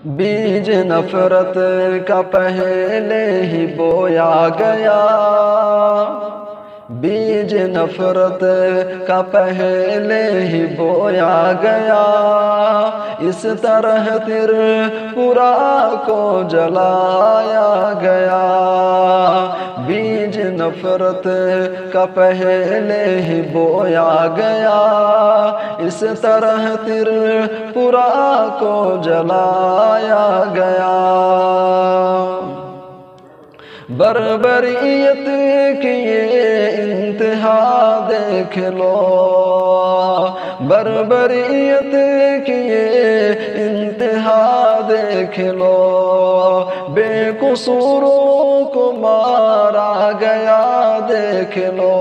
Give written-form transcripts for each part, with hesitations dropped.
بیج نفرت کا پہلے ہی بویا گیا، بیج نفرت کا پہلے ہی بویا گیا، اس طرح تریپورہ کو جلایا گیا، بیج نفرت کا پہلے ہی بویا گیا، اس طرح تریپورہ کو جلایا گیا۔ بربریت کی یہ انتہا دیکھ لو، بربریت کی یہ انتہا دیکھ لو، بے قصوروں کو مارا گیا دیکھ لو،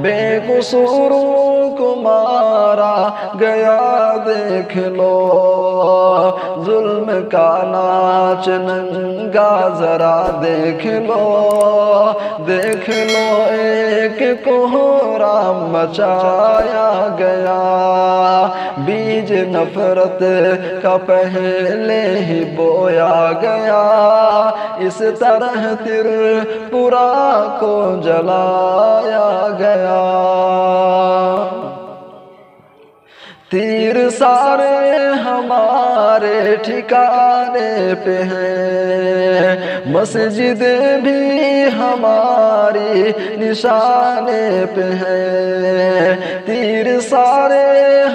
بے قصوروں کو مارا گیا دیکھ لو، ظلم کا ناچ ننگا ذرا دیکھ لو، دیکھ لو ایک کوہرام مچایا گیا، بیج نفرت کا پہلے ہی بویا گیا، اس طرح تریپورہ کو جلایا گیا۔ تیر سارے ہمارے ٹھکانے پہ ہیں، مسجد بھی ہماری نشانے پہ ہے، تیر سارے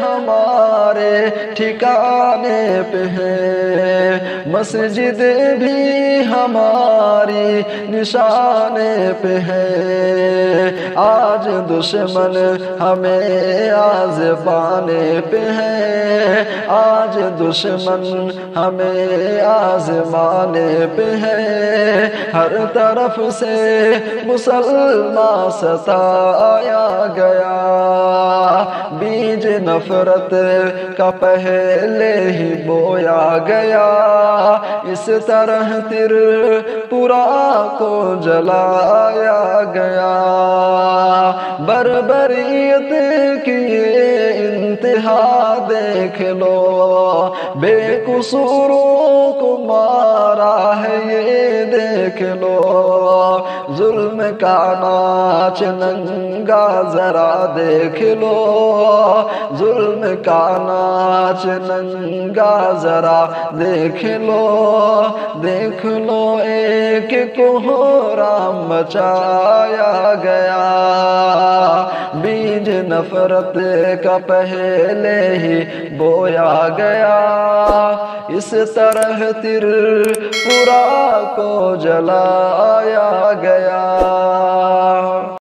ہمارے ٹھکانے پہ ہے، مسجد بھی ہماری نشانے پہ ہے، آج دشمن ہمیں آزمانے پہ ہے، آج دشمن ہمیں آزمانے پہ ہے، ہر طرف سے مسلمان ستایا گیا، بیج نفرت کا پہلے ہی بویا گیا، اس طرح تریپورہ کو جلایا گیا، بربریت کی انتہا دیکھ لو، بے قصوروں کو مارا ہے یہ دیکھ لو، ظلم کا ناچ ننگا ذرا دیکھ لو، ظلم کا ناچ ننگا ذرا دیکھ لو، دیکھ لو ایک کوہرام مچایا گیا، بیج نفرت کا پہلے ہی بویا گیا، اس طرح تریپورہ کو جلایا گیا۔